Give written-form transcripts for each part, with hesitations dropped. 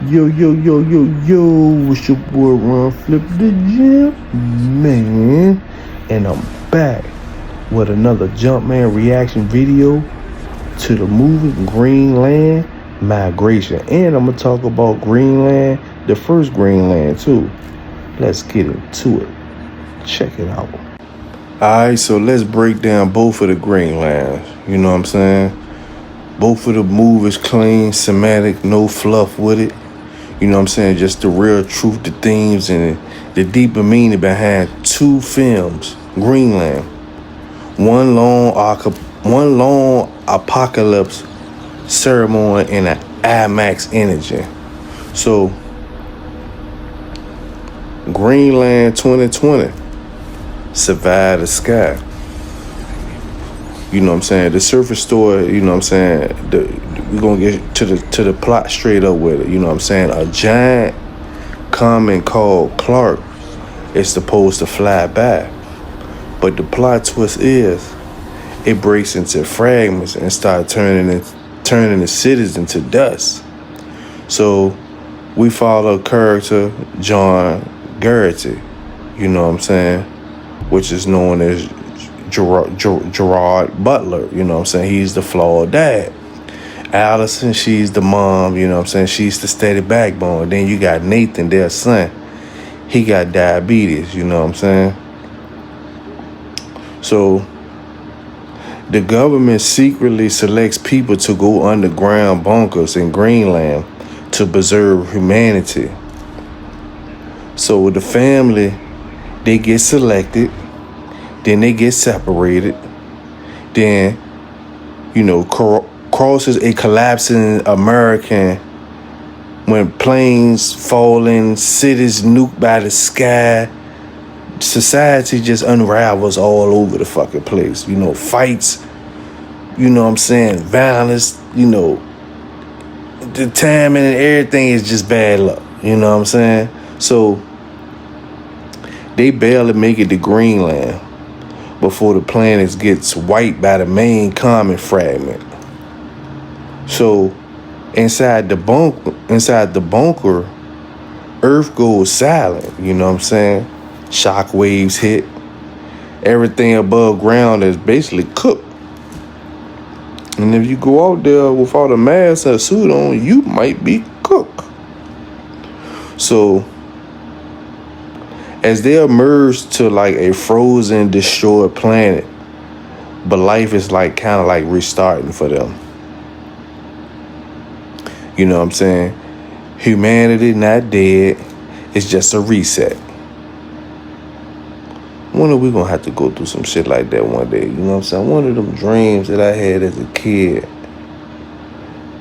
Yo, yo, yo, yo, yo, it's your boy Ron Flip the Gym, man. And I'm back with another Jumpman reaction video to the movie Greenland Migration. And I'm gonna talk about Greenland, the first Greenland too. Let's get into it. Check it out. Alright, so let's break down both of the Greenlands. You know what I'm saying? Both of the movies clean, semantic, no fluff with it. You know what I'm saying? Just the real truth, the themes, and the deeper meaning behind two films. Greenland. One long apocalypse ceremony and an IMAX energy. So, Greenland 2020. Survive the sky. You know what I'm saying? The surface story, you know what I'm saying? We're gonna get to the plot straight up with it. You know what I'm saying? A giant comet called Clark is supposed to fly by. But the plot twist is it breaks into fragments and starts turning the cities into dust. So we follow character John Garrity, you know what I'm saying? Which is known as Gerard Butler, you know what I'm saying? He's the flawed dad. Allison, she's the mom, you know what I'm saying? She's the steady backbone. Then you got Nathan, their son. He got diabetes, you know what I'm saying? So the government secretly selects people to go underground bunkers in Greenland to preserve humanity. So the family, they get selected. Then they get separated. Then, you know, crosses a collapsing American when planes falling, cities nuked by the sky. Society just unravels all over the fucking place. You know, fights, you know what I'm saying, violence, you know, the timing and everything is just bad luck. You know what I'm saying? So, they barely make it to Greenland before the planet gets wiped by the main comet fragment. So inside the bunker, Earth goes silent, you know what I'm saying? Shock waves hit. Everything above ground is basically cooked. And if you go out there without a mask and a suit on, you might be cooked. So as they emerge to like a frozen, destroyed planet, but life is like kind of like restarting for them. You know what I'm saying? Humanity not dead. It's just a reset. When are we gonna have to go through some shit like that one day? You know what I'm saying? One of them dreams that I had as a kid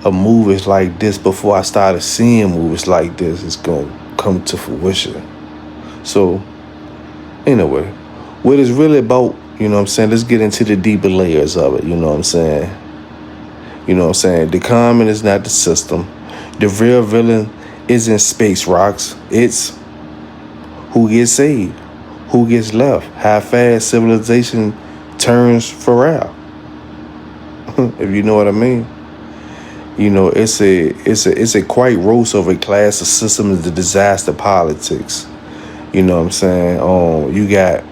of movies like this before I started seeing movies like this is gonna come to fruition. So, anyway, what it's really about, you know what I'm saying? Let's get into the deeper layers of it, you know what I'm saying? You know what I'm saying? The comet is not the system. The real villain isn't space rocks. It's who gets saved, who gets left, how fast civilization turns feral. If you know what I mean. You know, it's a quite roast of a class of systems, the disaster politics. You know what I'm saying? You got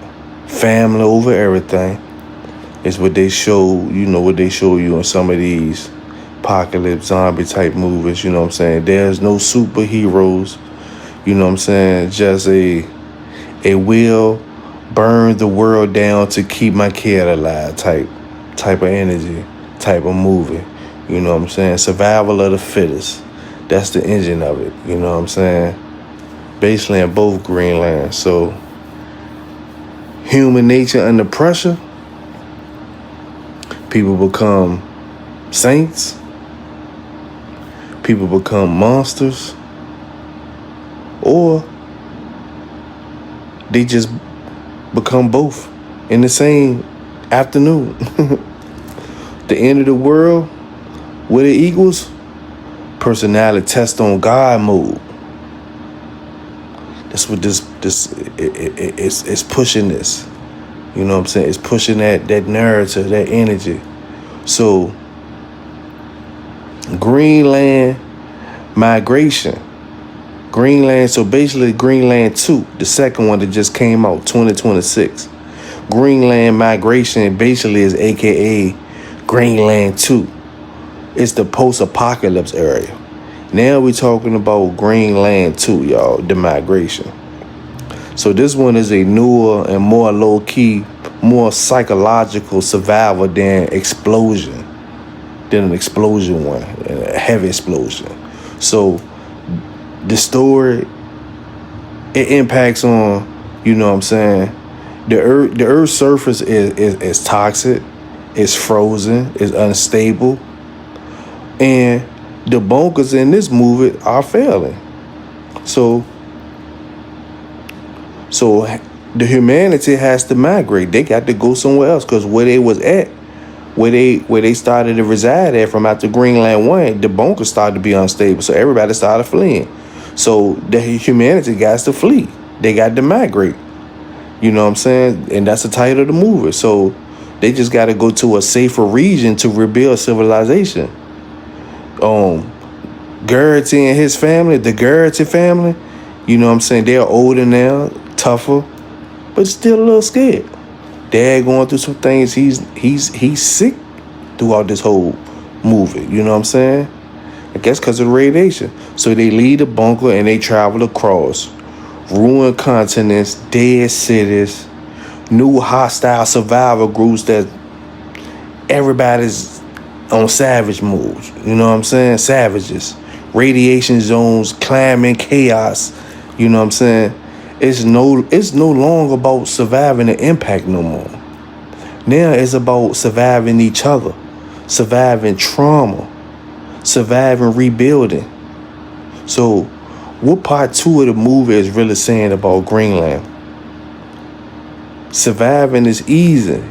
family over everything. It's what they show, you know, what they show you in some of these apocalypse zombie type movies, you know what I'm saying? There's no superheroes, you know what I'm saying? Just a will burn the world down to keep my kid alive type of energy, type of movie. You know what I'm saying? Survival of the fittest. That's the engine of it, you know what I'm saying? Basically in both Greenland. So human nature under pressure, people become saints, people become monsters, or they just become both in the same afternoon. The end of the world, what it equals, personality test on God mode. That's what this it's pushing this. You know what I'm saying? It's pushing that narrative, that energy. So Greenland migration. Greenland, so basically Greenland 2, the second one that just came out, 2026. Greenland migration basically is AKA Greenland 2. It's the post-apocalypse area. Now we're talking about Greenland 2, y'all, the migration. So this one is a newer and more low-key, more psychological survival than an explosion one, a heavy explosion. So the story, it impacts on, you know what I'm saying, the Earth's surface is toxic, it's frozen, it's unstable, and the bunkers in this movie are failing. So the humanity has to migrate. They got to go somewhere else, because where they was at, where they started to reside at from after Greenland 1, the bunkers started to be unstable. So everybody started fleeing. So the humanity got to flee. They got to migrate. You know what I'm saying? And that's the title of the movie. So they just got to go to a safer region to rebuild civilization. Garrity and his family, the Garrity family, you know what I'm saying? They're older now, tougher, but still a little scared. Dad going through some things. He's sick throughout this whole movie. You know what I'm saying? I guess because of the radiation. So they leave the bunker and they travel across ruined continents, dead cities, new hostile survival groups that everybody's on savage moves. You know what I'm saying? Savages. Radiation zones, climbing chaos. You know what I'm saying? It's no longer about surviving the impact no more. Now it's about surviving each other, surviving trauma, surviving rebuilding. So what part 2 of the movie is really saying about Greenland? Surviving is easy,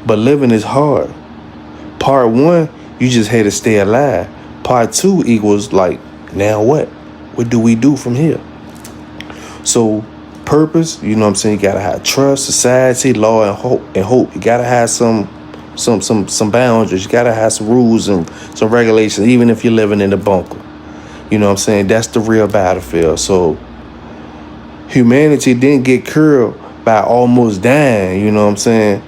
but living is hard. Part 1, you just had to stay alive. Part 2 equals like, now what? What do we do from here? So purpose, you know what I'm saying? You gotta have trust, society, law, and hope. You gotta have some boundaries. You gotta have some rules and some regulations, even if you're living in a bunker. You know what I'm saying? That's the real battlefield. So humanity didn't get killed by almost dying, you know what I'm saying?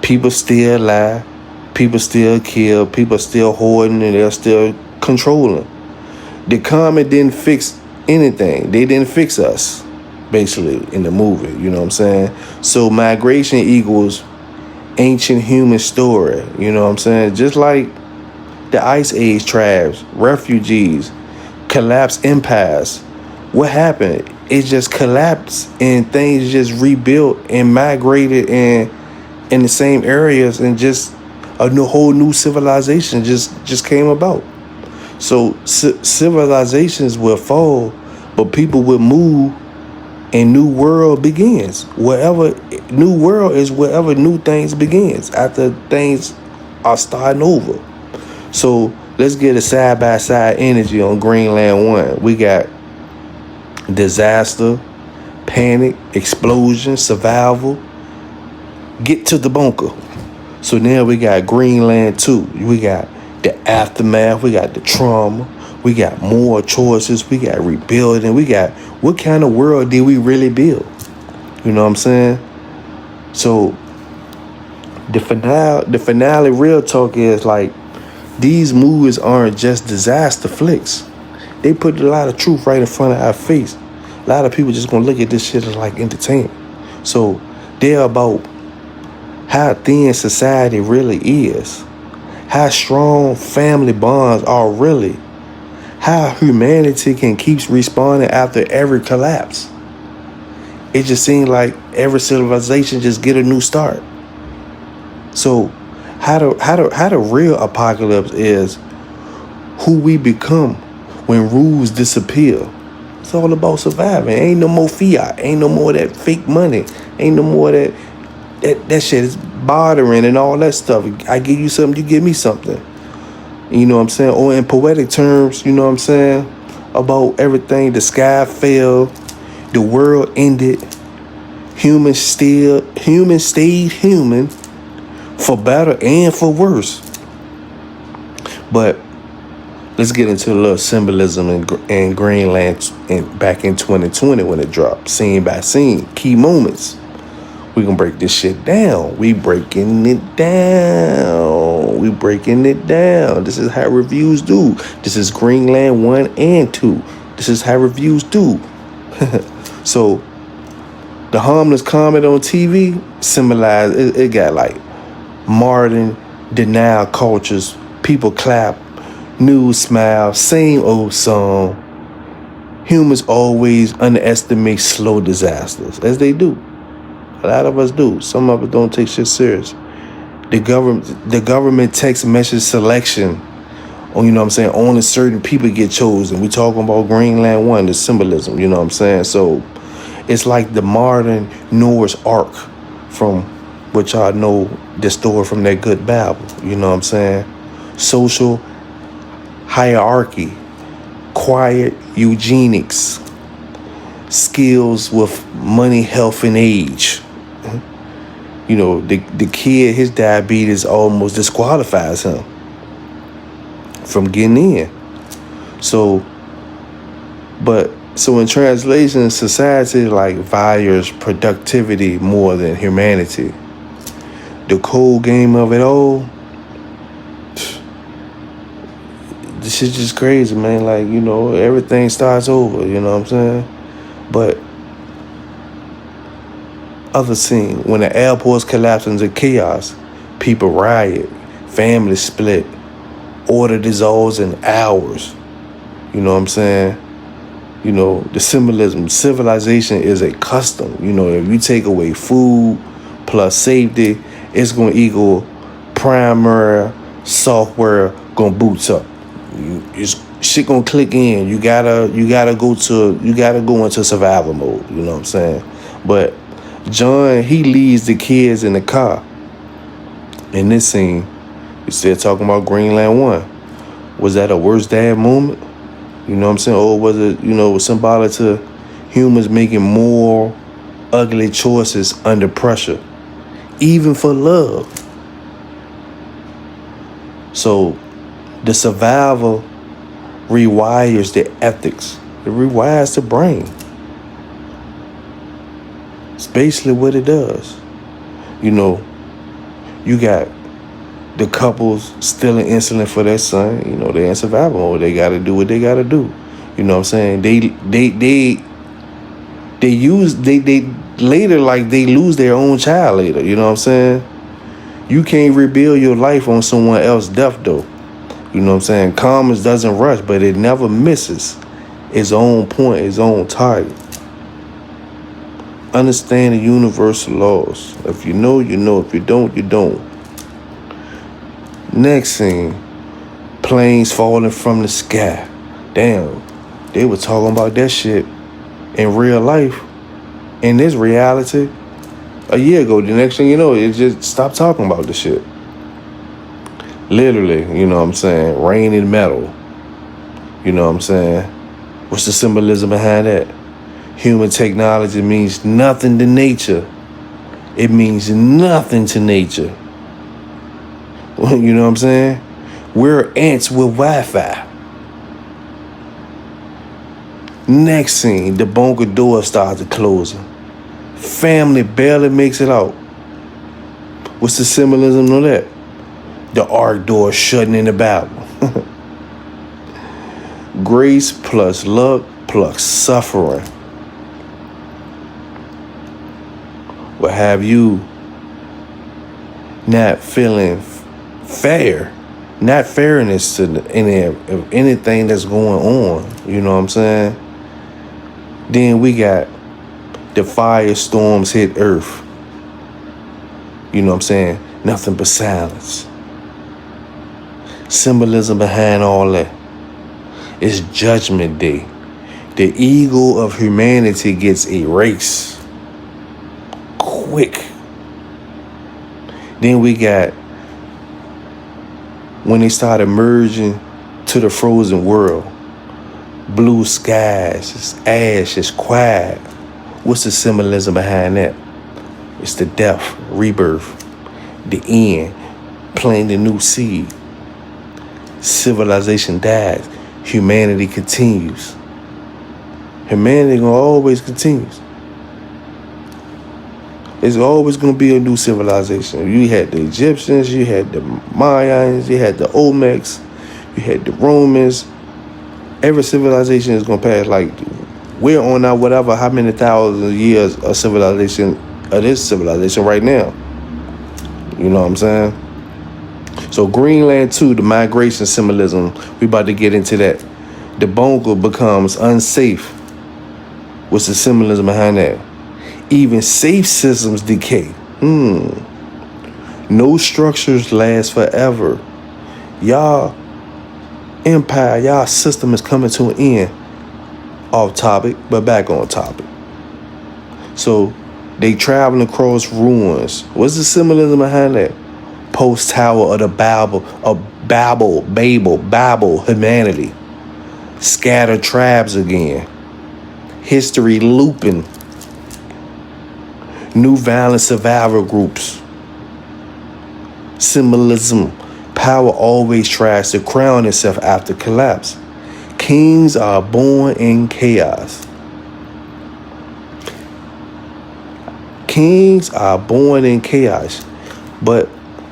People still lie, people still kill, people still hoarding, and they're still controlling. The comet didn't fix anything. They didn't fix us, basically, in the movie, you know what I'm saying? So migration equals ancient human story, you know what I'm saying? Just like the Ice Age tribes, refugees, collapsed empires. What happened? It just collapsed and things just rebuilt and migrated in the same areas, and just a whole new civilization just came about. So civilizations will fall, but people will move, and new world begins. Wherever new world is, wherever new things begins after things are starting over. So let's get a side-by-side energy on Greenland 1. We got disaster, panic, explosion, survival. Get to the bunker. So now we got Greenland 2. We got the aftermath. We got the trauma. We got more choices. We got rebuilding. We got what kind of world did we really build? You know what I'm saying? So the finale real talk is like, these movies aren't just disaster flicks. They put a lot of truth right in front of our face. A lot of people just gonna look at this shit as like entertainment. So they're about how thin society really is, how strong family bonds are really, how humanity can keep responding after every collapse. It just seems like every civilization just get a new start. So how the real apocalypse is who we become when rules disappear. It's all about surviving. Ain't no more fiat. Ain't no more of that fake money. Ain't no more of that shit is bartering and all that stuff. I give you something, you give me something. You know what I'm saying? Or in poetic terms, you know what I'm saying? About everything. The sky fell. The world ended. Humans stayed human, for better and for worse. But let's get into a little symbolism in Greenland back in 2020 when it dropped, scene by scene, key moments. We gonna break this shit down. We breaking it down. This is how reviews do. This is Greenland 1 and 2. This is how reviews do. So, the harmless comment on TV symbolized, it got like modern denial cultures, people clap, news smile, same old song. Humans always underestimate slow disasters, as they do. A lot of us do. Some of us don't take shit serious. The government text message selection on, you know what I'm saying, only certain people get chosen. We talking about Greenland 1, the symbolism, you know what I'm saying? So it's like the modern Noah's Ark from what y'all know, the story from that good Bible, you know what I'm saying? Social hierarchy, quiet eugenics, skills with money, health, and age. You know, the kid, his diabetes almost disqualifies him from getting in. So in translation, society like values productivity more than humanity. The cold game of it all, this shit's just crazy, man. Like, you know, everything starts over, you know what I'm saying? But other scene, when the airports collapse into chaos, people riot, families split, order dissolves in hours. You know what I'm saying? You know, the symbolism, civilization is a custom. You know, if you take away food plus safety, it's going to equal primary software going to boots up. Shit going to click in. You gotta go into survival mode. You know what I'm saying? But John, he leads the kids in the car. In this scene, we still talking about Greenland 1. Was that a worst dad moment? You know what I'm saying? Or was it, you know, symbolic to humans making more ugly choices under pressure, even for love? So the survival rewires the ethics. It rewires the brain. It's basically what it does. You know, you got the couples stealing insulin for their son. You know, they're in survival mode. They got to do what they got to do. You know what I'm saying? They later, like, they lose their own child later. You know what I'm saying? You can't rebuild your life on someone else's death, though. You know what I'm saying? Karma doesn't rush, but it never misses its own point, its own target. Understand the universal laws. If you know, you know. If you don't, you don't. Next scene, planes falling from the sky. Damn, they were talking about that shit in real life, in this reality, a year ago. The next thing you know, it just stopped talking about the shit. Literally, you know what I'm saying? Raining metal. You know what I'm saying? What's the symbolism behind that? Human technology means nothing to nature. It means nothing to nature. You know what I'm saying? We're ants with Wi-Fi. Next scene, the bunker door starts closing. Family barely makes it out. What's the symbolism of that? The ark door shutting in the Bible. Grace plus luck plus suffering will have you not feeling fair, not fairness to anything that's going on. You know what I'm saying? Then we got the firestorms hit Earth. You know what I'm saying? Nothing but silence. Symbolism behind all that. It's Judgment Day. The ego of humanity gets erased quick. Then we got when they started merging to the frozen world. Blue skies, it's ash, it's quiet. What's the symbolism behind that? It's the death, rebirth, the end, planting the new seed. civilization dies, humanity continues. Humanity gonna always continues. It's always gonna be a new civilization. You had the Egyptians, you had the Mayans, you had the Olmecs, you had the Romans. Every civilization is gonna pass. Like, we're on our whatever, how many thousands of years of civilization, of this civilization right now. You know what I'm saying? So Greenland 2, the migration symbolism, we about to get into that. The bunker becomes unsafe. What's the symbolism behind that? Even safe systems decay. No structures last forever. Y'all empire, y'all system is coming to an end. Off topic, but back on topic. So they traveling across ruins. What's the symbolism behind that? Post tower of the Babel, humanity. Scattered tribes again. History looping. New violent survival groups. Symbolism. Power always tries to crown itself after collapse. Kings are born in chaos. Kings are born in chaos. But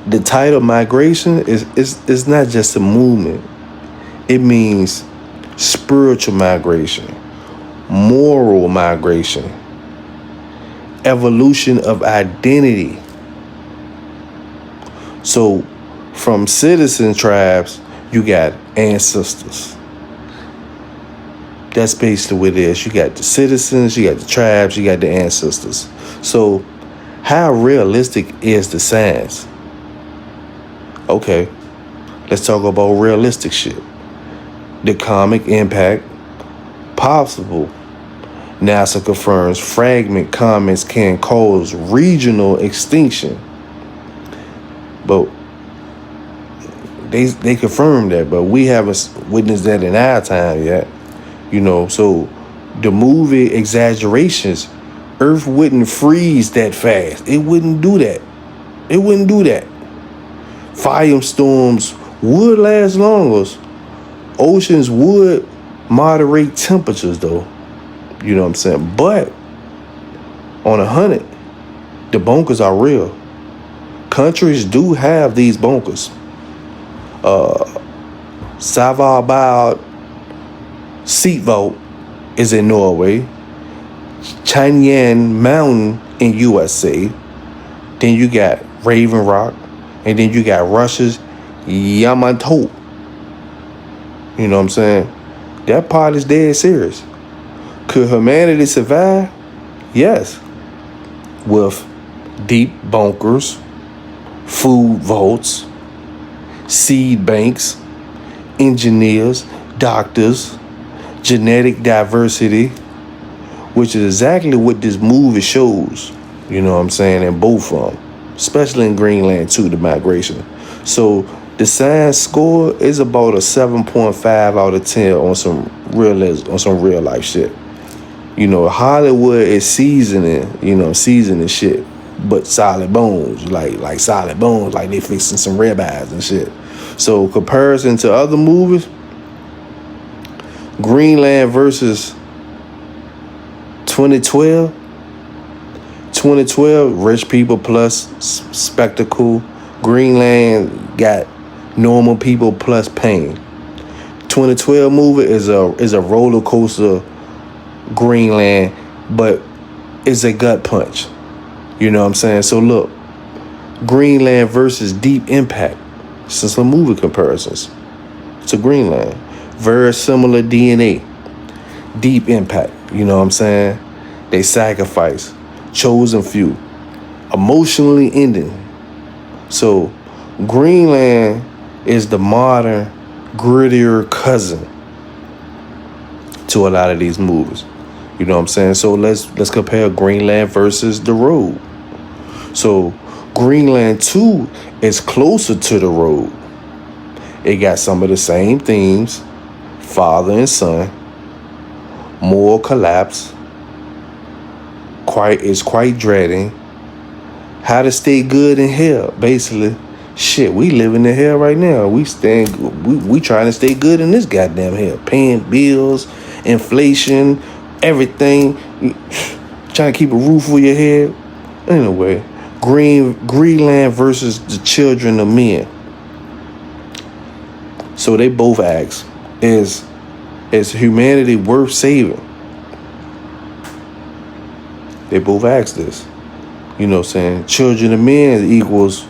the title migration is not just a movement. It means spiritual migration, moral migration, evolution of identity. So from citizen tribes, you got ancestors. That's basically what it is. You got the citizens, you got the tribes, you got the ancestors. So how realistic is the science? Okay, let's talk about realistic shit. The comic impact possible. NASA confirms fragment comets can cause regional extinction. But they confirmed that, but we haven't witnessed that in our time yet. You know, so the movie exaggerations, Earth wouldn't freeze that fast. It wouldn't do that. It wouldn't do that. Firestorms would last longer. Oceans would moderate temperatures, though. You know what I'm saying? But on 100, the bunkers are real. Countries do have these bunkers. Svalbard Seatvolt is in Norway. Cheyenne Mountain in USA. Then you got Raven Rock. And then you got Russia's Yamato. You know what I'm saying? That part is dead serious. Could humanity survive? Yes. With deep bunkers, food vaults, seed banks, engineers, doctors, genetic diversity, which is exactly what this movie shows. You know what I'm saying? In both of them. Especially in Greenland too, the migration. So the science score is about a 7.5 out of 10 on some real life shit. You know, Hollywood is seasoning shit, but solid bones, like solid bones, like they fixing some ribeyes and shit. So comparison to other movies, Greenland versus 2012. 2012, rich people plus spectacle. Greenland got normal people plus pain. 2012 movie is a roller coaster. Greenland, but it's a gut punch. You know what I'm saying? So look, Greenland versus Deep Impact. Some movie comparisons to Greenland. Very similar DNA. Deep Impact. You know what I'm saying? They sacrifice. Chosen few. Emotionally ending. So Greenland is the modern, grittier cousin to a lot of these movies. You know what I'm saying? So let's compare Greenland versus The Road. So Greenland 2 is closer to The Road. It got some of the same themes, father and son, moral collapse, quite dreading, how to stay good in hell, basically Shit, we living in hell right now. We trying to stay good in this goddamn hell. Paying bills, inflation, everything. Trying to keep a roof over your head. Anyway, Greenland versus the children of men. So they both ask, is humanity worth saving? They both ask this. You know what I'm saying? Children of men equals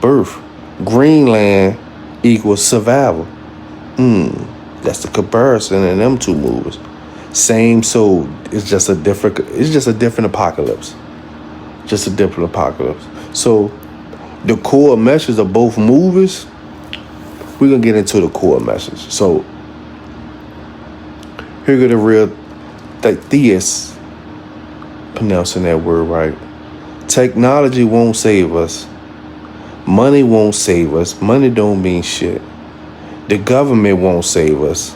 birth. Greenland equals survival. That's the comparison in them two movies. Same soul. It's just a different apocalypse. Just a different apocalypse. So the core message of both movies, we're gonna get into the core message. So here go the real theists pronouncing that word right. Technology won't save us. Money won't save us. Money don't mean shit. The government won't save us.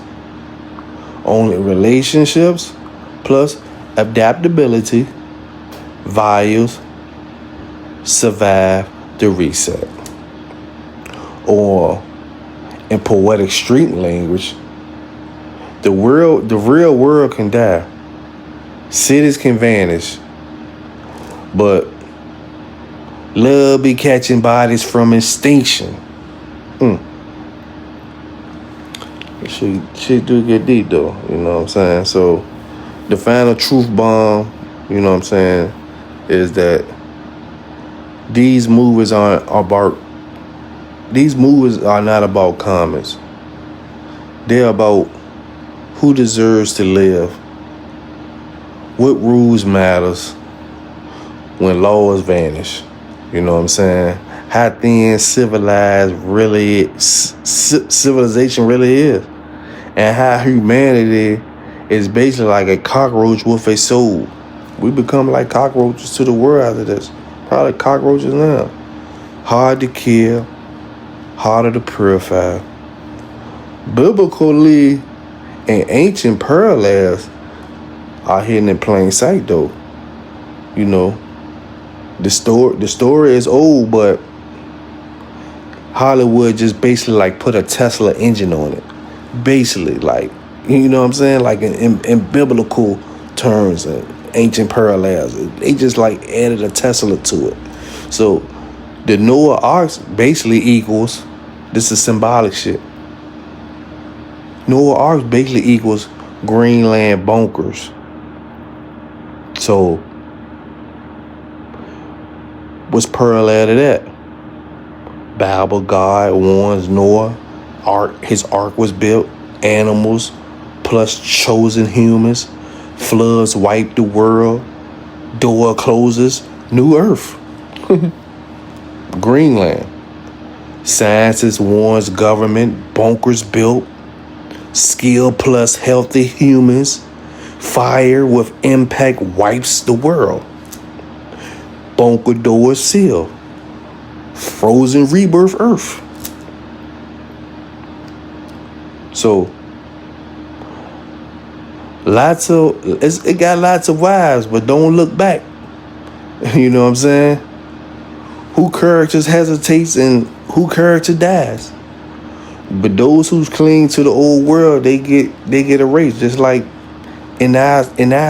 Only relationships plus adaptability, values, survive the reset. Or in poetic street language, the real world can die. Cities can vanish. But love be catching bodies from extinction. Shit do get deep though, you know what I'm saying? So the final truth bomb, you know what I'm saying, is that these movies are not about comments. They're about who deserves to live, what rules matters when laws vanish. You know what I'm saying? How thin civilization really is. And how humanity is basically like a cockroach with a soul. We become like cockroaches to the world after this. Probably cockroaches now. Hard to kill, harder to purify. Biblically and ancient parallels are hidden in plain sight though. You know, the story is old, but Hollywood just basically like put a Tesla engine on it. Basically, like, you know what I'm saying? Like in biblical terms and ancient parallels. They just like added a Tesla to it. So the Noah Ark basically equals, this is symbolic shit. Noah Ark basically equals Greenland bunkers. So what's parallel to that? Bible, God warns Noah. His ark was built. Animals plus chosen humans. Floods wipe the world. Door closes. New earth. Greenland. Scientists warns government. Bunkers built. Skill plus healthy humans. Fire with impact wipes the world. Bunker doors sealed. Frozen rebirth earth. So it got lots of wives, but don't look back. You know what I'm saying? Who characters hesitates and who character dies. But those who cling to the old world, they get erased. Just like in our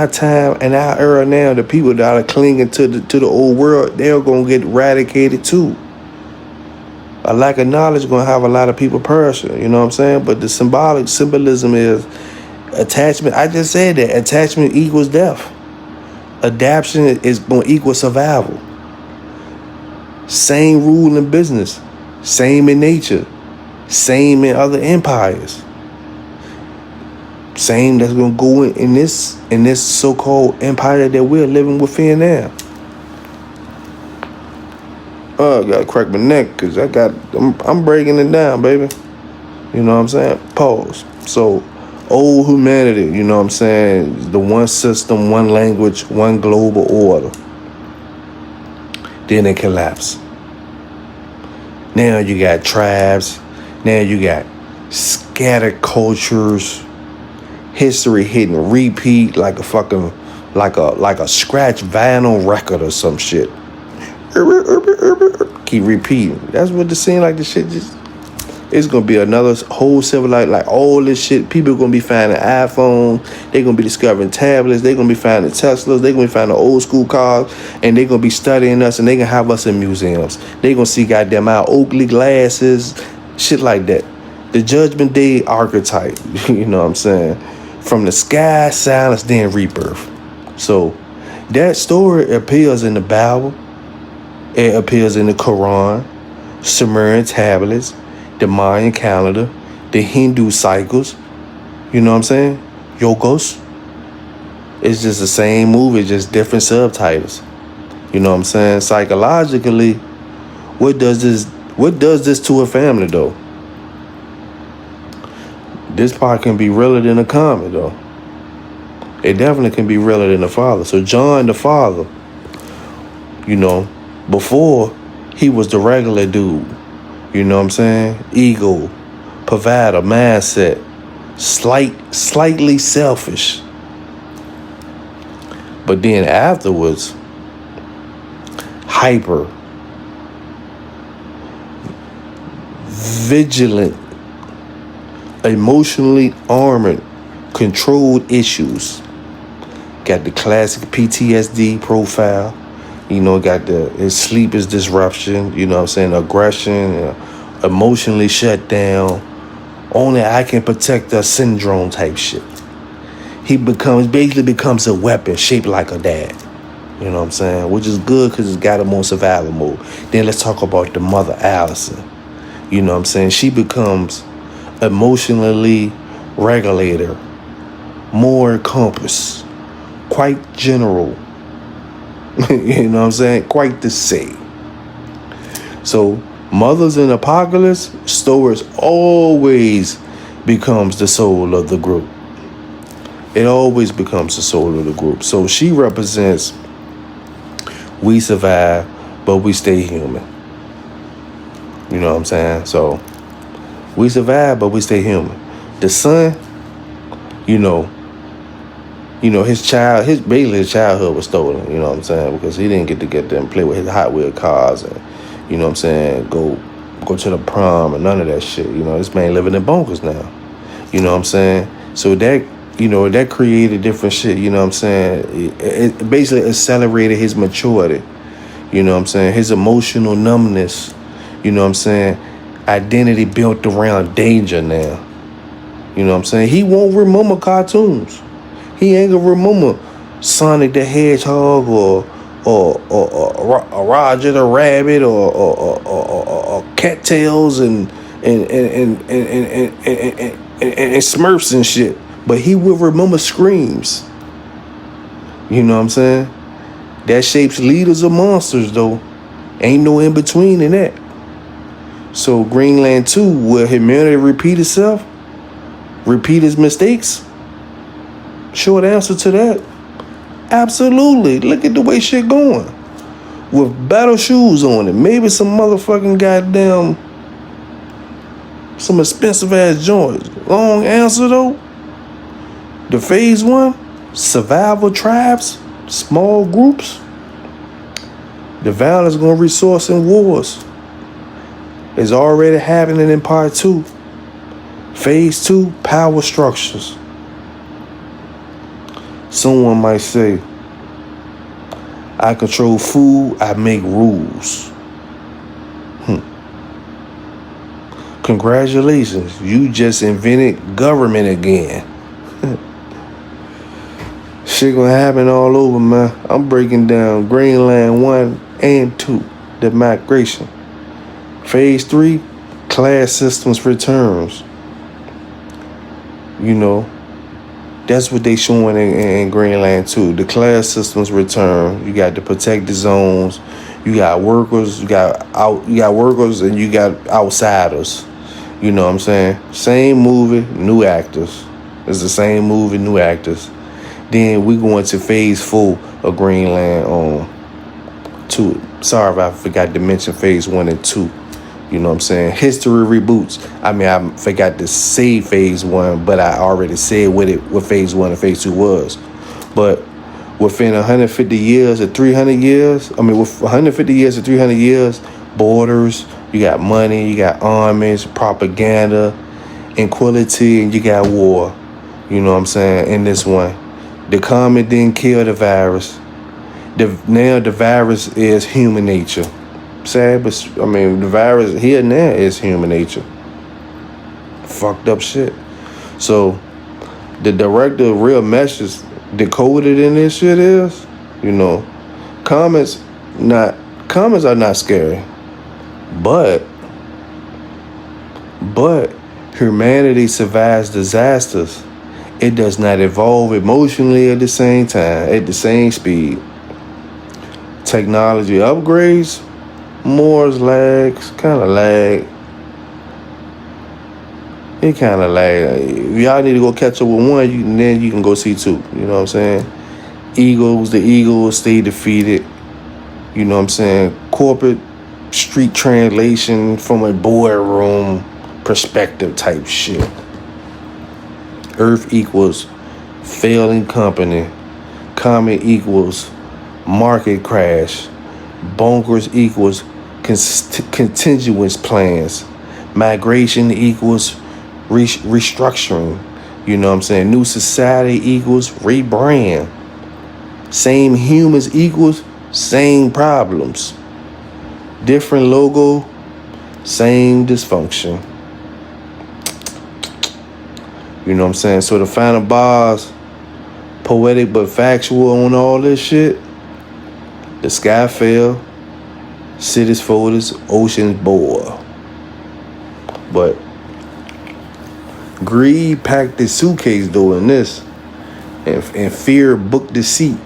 time, in our era now, the people that are clinging to the old world, they're gonna get eradicated too. A lack of knowledge is gonna have a lot of people perishing. You know what I'm saying? But the symbolism is attachment. I just said that attachment equals death. Adaptation is gonna equal survival. Same rule in business, same in nature, same in other empires. Same that's gonna go in this so-called empire that we're living within now. I gotta crack my neck because I'm breaking it down, baby. You know what I'm saying? Pause. So, old humanity, you know what I'm saying? The one system, one language, one global order. Then it collapsed. Now you got tribes. Now you got scattered cultures. History hitting repeat like a fucking like a scratch vinyl record or some shit. keep repeating. That's what the scene like the shit just. It's gonna be another whole civil like all this shit. People are gonna be finding iPhones. They're gonna be discovering tablets. They're gonna be finding Teslas. They're gonna be finding old school cars, and they're gonna be studying us. And they gonna have us in museums. They're gonna see goddamn our Oakley glasses, shit like that. The Judgment Day archetype. You know what I'm saying? From the sky, silence, then rebirth. So that story appears in the Bible. It appears in the Quran, Sumerian tablets, the Mayan calendar, the Hindu cycles, you know what I'm saying? Yogos. It's just the same movie, just different subtitles. You know what I'm saying? Psychologically, what does this to a family though? This part can be realer than a comic though. It definitely can be realer than the father. So John the father, you know, before he was the regular dude. You know what I'm saying? Ego, provider, mindset, slightly selfish. But then afterwards, hyper, vigilant, emotionally armored, controlled issues. Got the classic PTSD profile. You know, got his sleep is disruption, you know what I'm saying, aggression, emotionally shut down, only I can protect us syndrome type shit. He basically becomes a weapon shaped like a dad, you know what I'm saying, which is good because it's got him on survival mode. Then let's talk about the mother, Allison. You know what I'm saying, she becomes emotionally regulator, more compass, quite general. You know what I'm saying? Quite the same. So, Mothers in Apocalypse, Stories always becomes the soul of the group. It always becomes the soul of the group. So she represents we survive, but we stay human. You know what I'm saying? So we survive, but we stay human. The son, you know, his childhood was stolen, you know what I'm saying? Because he didn't get there and play with his Hot Wheel cars and, you know what I'm saying, go to the prom and none of that shit. You know, this man living in bunkers now. You know what I'm saying? So that, you know, that created different shit, you know what I'm saying? It basically accelerated his maturity. You know what I'm saying? His emotional numbness, you know what I'm saying? Identity built around danger now. You know what I'm saying? He won't remember cartoons. He ain't gonna remember Sonic the Hedgehog or Roger the Rabbit or Cattails and Smurfs and shit. But he will remember screams. You know what I'm saying? That shapes leaders or monsters though. Ain't no in between in that. So Greenland 2, will humanity repeat itself? Repeat its mistakes? Short answer to that, absolutely. Look at the way shit going. With battle shoes on it. Maybe some motherfucking goddamn, some expensive ass joints. Long answer though. The phase 1, survival tribes, small groups. The violence gonna resource in wars. It's already happening in part 2. Phase 2, power structures. Someone might say, I control food, I make rules. Congratulations, you just invented government again. Shit gonna happen all over, man. I'm breaking down Greenland 1 and 2, the migration. Phase 3, class systems returns. You know, that's what they showing in Greenland 2. The class systems return. You got the protected zones. You got workers. You got workers, and you got outsiders. You know what I'm saying? Same movie, new actors. It's the same movie, new actors. Then we go into phase 4 of Greenland 2. Sorry if I forgot to mention phase 1 and 2. You know what I'm saying? History reboots. I mean, I forgot to say phase 1, but I already said what phase 1 and phase 2 was. But within 150 years or 300 years, with 150 years or 300 years, borders, you got money, you got armies, propaganda, inequality, and you got war. You know what I'm saying? In this one, the comet didn't kill the virus. Now the virus is human nature. Sad, but I mean, the virus here now is human nature. Fucked up shit. So the director real message decoded in this shit is, you know, comets are not scary. But humanity survives disasters. It does not evolve emotionally at the same time, at the same speed. Technology upgrades, Moore's lags, kind of lag. It kind of lag. If y'all need to go catch up with one, then you can go see two. You know what I'm saying? The Eagles stay defeated. You know what I'm saying? Corporate street translation from a boardroom perspective type shit. Earth equals failing company. Comet equals market crash. Bunkers equals continuous plans. Migration equals restructuring. You know what I'm saying? New society equals rebrand. Same humans equals same problems. Different logo, same dysfunction. You know what I'm saying? So the final bars, poetic but factual on all this shit. The sky fell, cities folded, oceans bore. But greed packed the suitcase doing this, and fear booked the seat,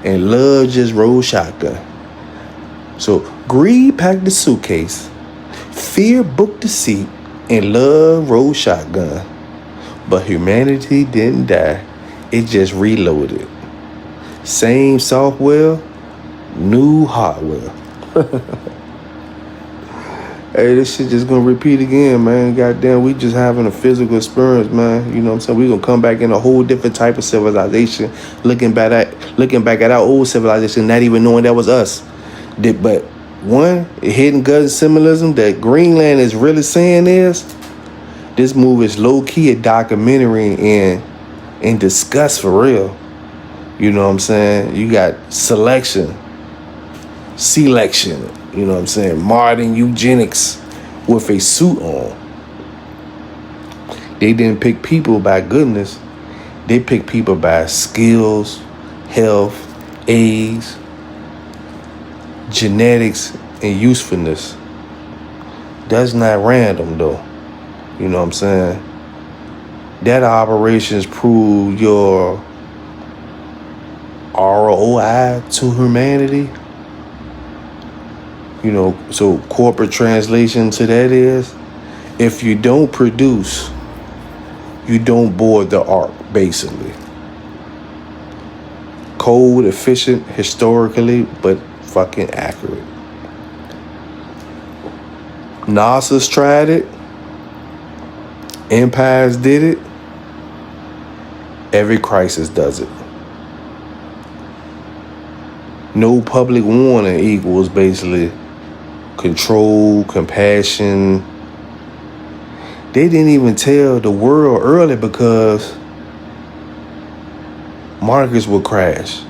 and love just rolled shotgun. So greed packed the suitcase, fear booked the seat, and love rolled shotgun. But humanity didn't die, it just reloaded. Same software, new hardware. Hey, this shit just gonna repeat again, man. Goddamn, we just having a physical experience, man. You know what I'm saying? We gonna come back in a whole different type of civilization, looking back at our old civilization, not even knowing that was us. But one hidden gut symbolism that Greenland is really saying is, this movie is low key a documentary and discuss for real. You know what I'm saying? You got selection. You know what I'm saying? Modern eugenics with a suit on. They didn't pick people by goodness. They picked people by skills, health, age, genetics, and usefulness. That's not random though. You know what I'm saying? That operations prove your ROI to humanity. You know, so corporate translation to that is, if you don't produce, you don't board the ark, basically. Cold, efficient, historically, but fucking accurate. NASA's tried it. Empires did it. Every crisis does it. No public warning equals basically control, compassion. They didn't even tell the world early because markets will crash.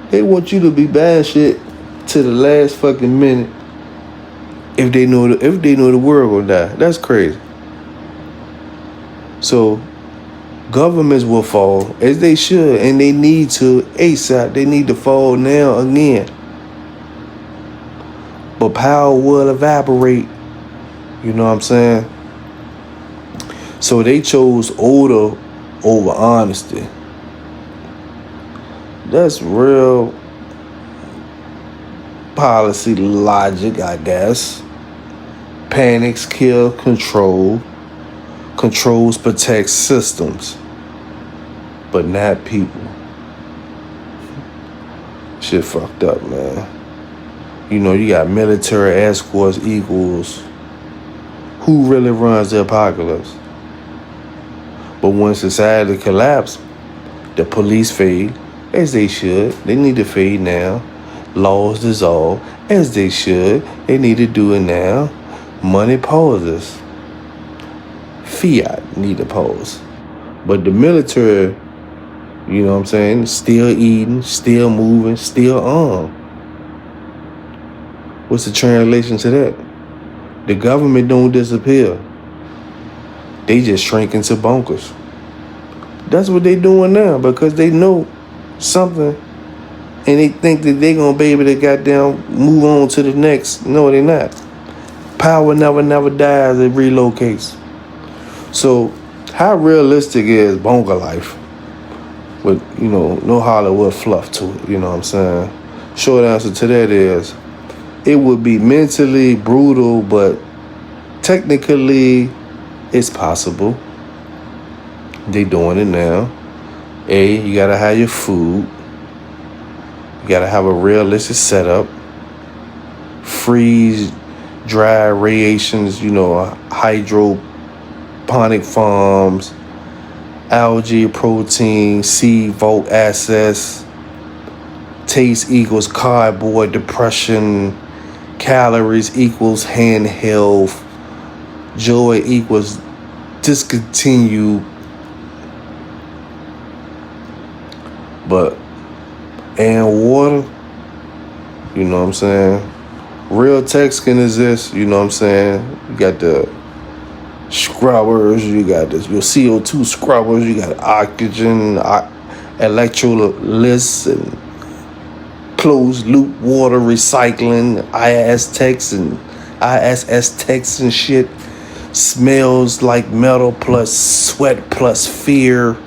They want you to be bad shit to the last fucking minute if they know the world will die. That's crazy. So governments will fall, as they should, and they need to ASAP. They need to fall now again. But power will evaporate. You know what I'm saying? So they chose order over honesty. That's real policy logic, I guess. Panics kill control. Controls protect systems, but not people. Shit fucked up, man. You know, you got military escorts equals who really runs the apocalypse. But when society collapses, the police fade, as they should. They need to fade now. Laws dissolve, as they should. They need to do it now. Money pauses. Fiat need to pause. But the military, you know what I'm saying, still eating, still moving, still armed. What's the translation to that? The government don't disappear. They just shrink into bunkers. That's what they doing now because they know something and they think that they gonna be able to goddamn move on to the next. No, they not. Power never dies, it relocates. So how realistic is bunker life? With, you know, no Hollywood fluff to it, you know what I'm saying? Short answer to that is, it would be mentally brutal, but technically it's possible. They doing it now. You gotta have your food. You gotta have a realistic setup. Freeze, dry rations, you know, hydroponic farms, algae, protein, seed, vault access. Taste equals cardboard, depression. Calories equals hand health. Joy equals discontinued. But and water, you know what I'm saying? Real tech can exist, you know what I'm saying? You got the scrubbers, you got this, your CO2 scrubbers, you got oxygen, electrolysis, and closed loop water recycling, ISS techs and shit. Smells like metal plus sweat plus fear.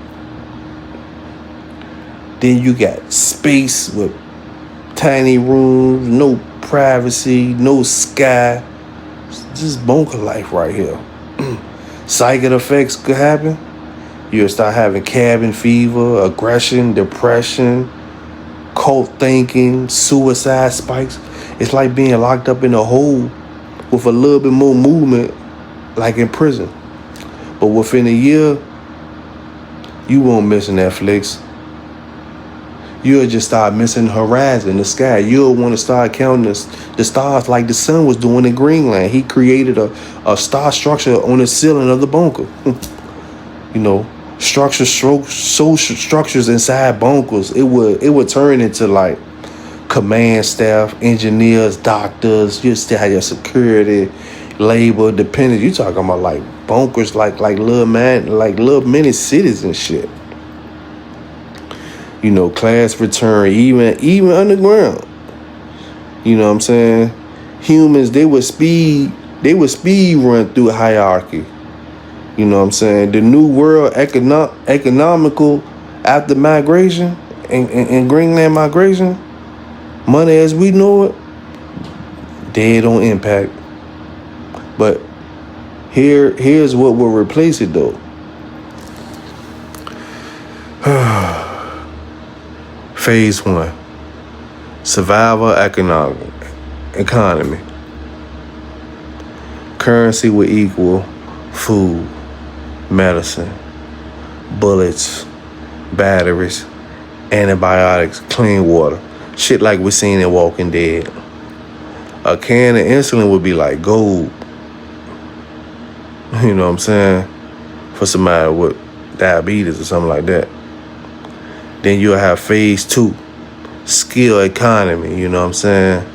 Then you got space with tiny rooms, no privacy, no sky. Just bunker life right here. Psychic effects could happen. You'll start having cabin fever, aggression, depression, cult thinking, suicide spikes. It's like being locked up in a hole with a little bit more movement, like in prison. But within a year, you won't miss Netflix. You'll just start missing the horizon, the sky. You'll want to start counting the stars like the sun was doing in Greenland. He created a star structure on the ceiling of the bunker. You know, social structures inside bunkers. It would turn into like command staff, engineers, doctors. You still have your security, labor, dependents. You talking about like bunkers, like little mini cities and shit. You know, class return, even underground. You know what I'm saying? Humans, they would speed run through hierarchy. You know what I'm saying? The new world economical after migration and Greenland migration, money as we know it, dead on impact. But here's what will replace it though. Phase 1, survival economy. Currency will equal food, medicine, bullets, batteries, antibiotics, clean water. Shit like we seen in Walking Dead. A can of insulin would be like gold. You know what I'm saying? For somebody with diabetes or something like that. Then you'll have phase 2, skill economy, you know what I'm saying?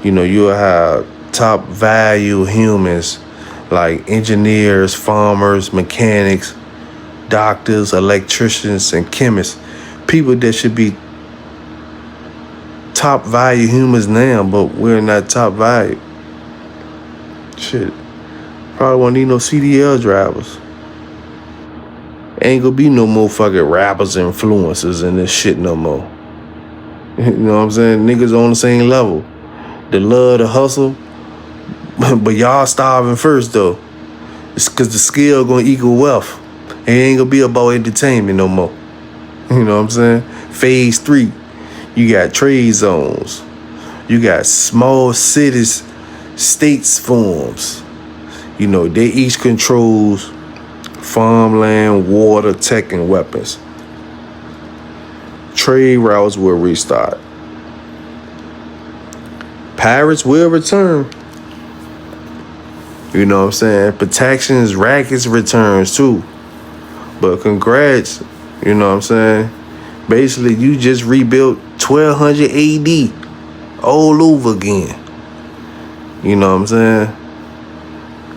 You know, you'll have top value humans like engineers, farmers, mechanics, doctors, electricians, and chemists. People that should be top value humans now, but we're not top value. Shit. Probably won't need no CDL drivers. Ain't gonna be no more fucking rappers and influencers in this shit no more. You know what I'm saying? Niggas on the same level. They love to hustle, but y'all starving first though. It's cause the skill gonna equal wealth. It ain't gonna be about entertainment no more. You know what I'm saying? Phase 3, you got trade zones. You got small cities, states forms. You know, they each controls farmland, water, tech, and weapons. Trade routes will restart. Pirates will return. You know what I'm saying? Protections, rackets returns too. But congrats, you know what I'm saying? Basically, you just rebuilt 1200 AD all over again. You know what I'm saying?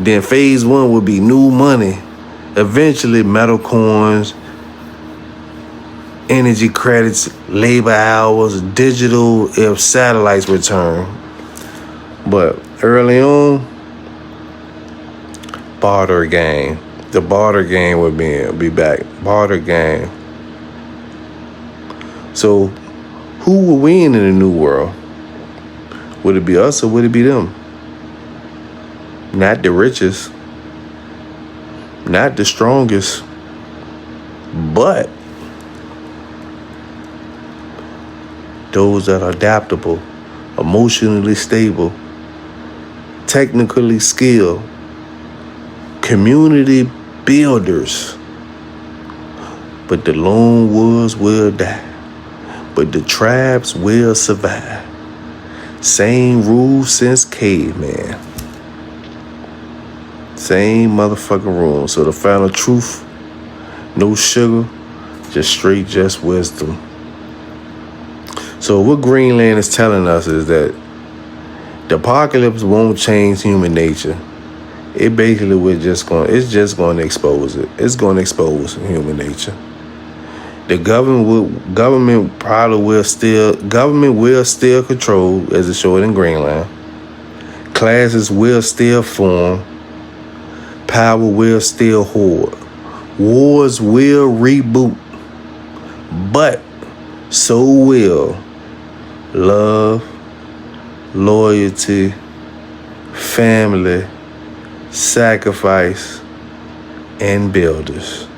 Then phase 1 would be new money. Eventually, metal coins, energy credits, labor hours, digital if satellites return. But early on, barter game. The barter game would be back. Barter game. So, who will win in the new world? Would it be us or would it be them? Not the richest, not the strongest, but those that are adaptable, emotionally stable, technically skilled, community builders. But the lone wolves will die, but the tribes will survive. Same rules since caveman. Same motherfucking rules. So the final truth, no sugar, just wisdom. So what Greenland is telling us is that the apocalypse won't change human nature. It basically it's just going to expose it. It's going to expose human nature. The government will still control, as it showed in Greenland. Classes will still form. Power will still hoard. Wars will reboot. But so will love, loyalty, family, sacrifice, and builders.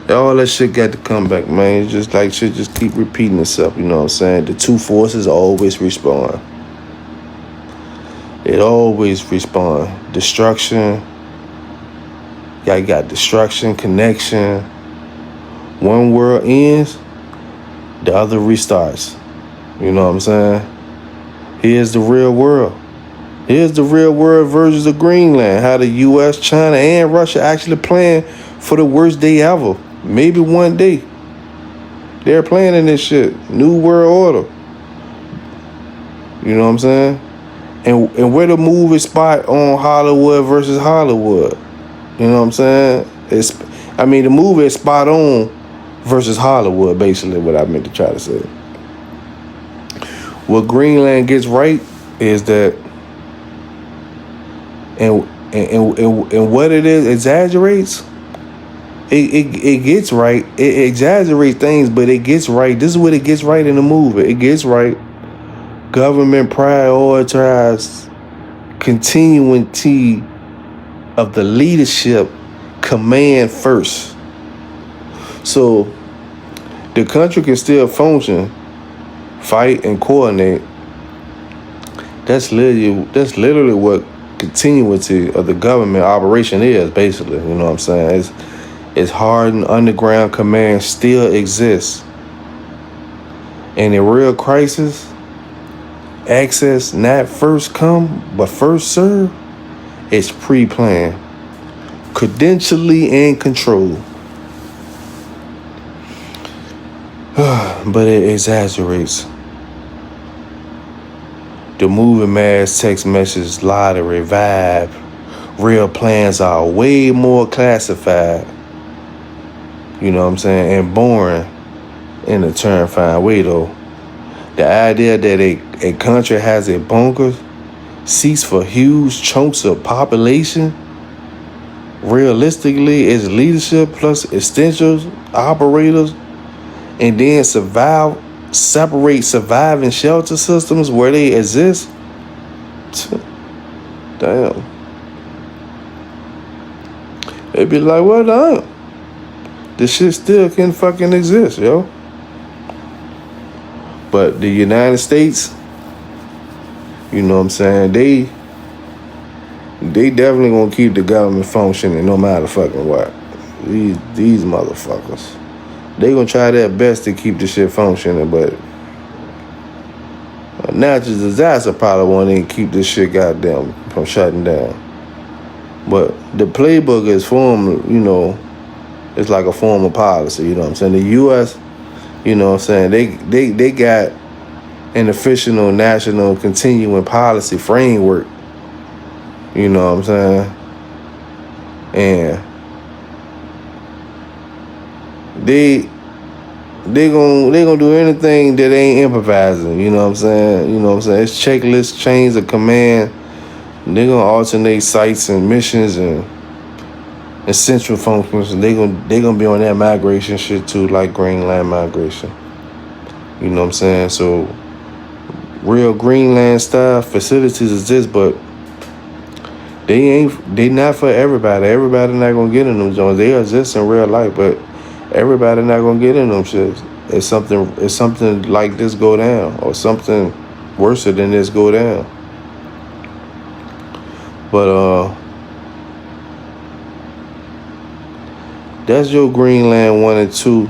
All that shit got to come back, man. It's just like shit just keep repeating itself, you know what I'm saying? The two forces always respond. It always respond. Destruction. You got destruction, connection. One world ends, the other restarts. You know what I'm saying? Here's the real world. Here's the real world versions of Greenland. How the U.S., China, and Russia actually plan for the worst day ever. Maybe one day. They're planning this shit. New world order. You know what I'm saying? And where the movie spot on Hollywood versus Hollywood. You know what I'm saying? The movie is spot on versus Hollywood, basically what I meant to try to say. What Greenland gets right is that, and what it is exaggerates. It gets right. It exaggerates things, but it gets right. This is what it gets right in the movie. It gets right. Government prioritizes continuity of the leadership command first. So the country can still function, fight, and coordinate. That's literally what continuity of the government operation is, basically. You know what I'm saying? It's hardened underground command still exists. And in real crisis, access not first come, but first serve. It's pre-planned, credentially and controlled. But it exaggerates. The movie mass text message lottery vibe. Real plans are way more classified. You know what I'm saying? And boring in a terrifying way, though. The idea that a country has a bunker seats for huge chunks of population, realistically, is leadership plus essentials, operators, and then separate surviving shelter systems where they exist. Damn. They'd be like, well, damn. This shit still can fucking exist, yo. But the United States, you know what I'm saying, they definitely gonna keep the government functioning no matter fucking what. These motherfuckers. They gonna try their best to keep the shit functioning, but natural disaster probably won't even keep this shit goddamn from shutting down. But the playbook is it's like a form of policy, you know what I'm saying? The U.S., you know what I'm saying, they got an official national continuing policy framework, you know what I'm saying? And they gonna do anything that ain't improvising, you know what I'm saying? You know what I'm saying? It's checklists, chains of command. They gonna alternate sites and missions and central functions. And they gonna be on that migration shit too, like Greenland migration. You know what I'm saying? So real Greenland style facilities exist, but they not for everybody. Everybody not gonna get in them joints. They exist in real life, but everybody not gonna get in them shits. It's something like this go down, or something worse than this go down. But that's your Greenland 1 and 2.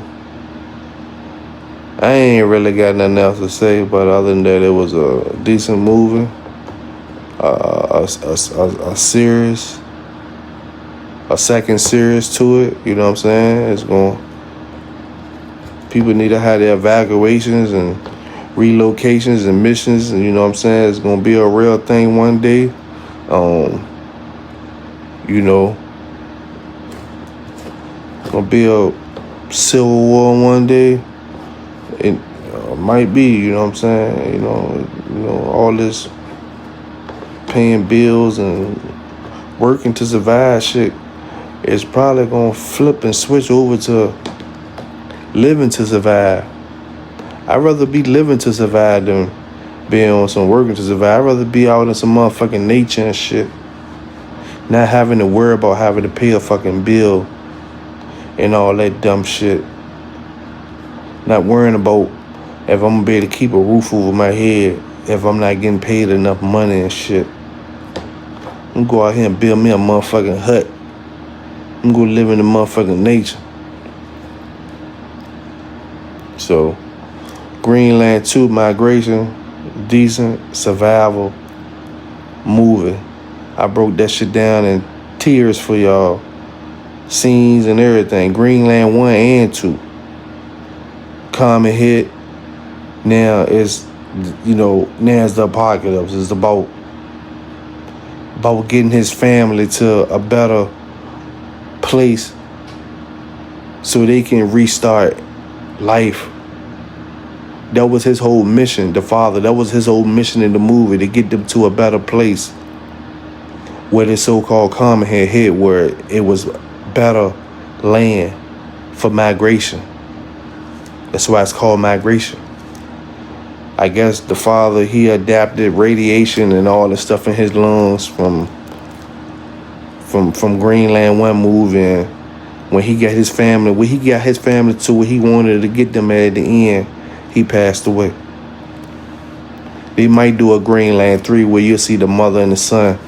I ain't really got nothing else to say, but other than that, it was a decent movie, a series, a second series to it. You know what I'm saying? People need to have their evacuations and relocations and missions, and you know what I'm saying? It's gonna be a real thing one day. Gonna be a civil war one day. It might be, you know what I'm saying? You know, all this paying bills and working to survive shit is probably gonna flip and switch over to living to survive. I'd rather be living to survive than being on some working to survive. I'd rather be out in some motherfucking nature and shit. Not having to worry about having to pay a fucking bill and all that dumb shit. Not worrying about if I'm gonna be able to keep a roof over my head, if I'm not getting paid enough money and shit. I'm gonna go out here and build me a motherfucking hut. I'm gonna live in the motherfucking nature. So, Greenland 2 migration, decent survival movie. I broke that shit down in tears for y'all. Scenes and everything. Greenland 1 and 2. Common hit. Now it's the apocalypse. It's about getting his family to a better place so they can restart life. That was his whole mission, the father. That was his whole mission in the movie, to get them to a better place where the so-called common had hit, where it was better land for migration. That's why it's called migration. I guess the father, he adapted radiation and all the stuff in his lungs from Greenland 1 movie. And when he got his family to where he wanted to get them at the end, he passed away. They might do a Greenland 3 where you'll see the mother and the son.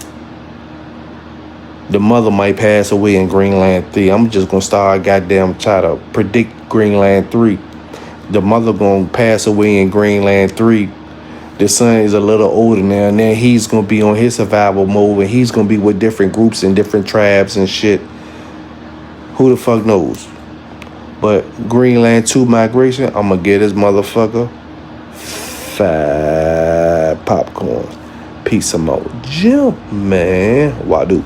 The mother might pass away in Greenland 3. I'm just gonna start try to predict Greenland 3. The mother gonna pass away in Greenland 3. The son is a little older now, and then he's gonna be on his survival mode, and he's gonna be with different groups and different tribes and shit. Who the fuck knows? But Greenland 2 migration, I'm gonna get this motherfucker 5 popcorn. Peace out. Jump, man. Wadu.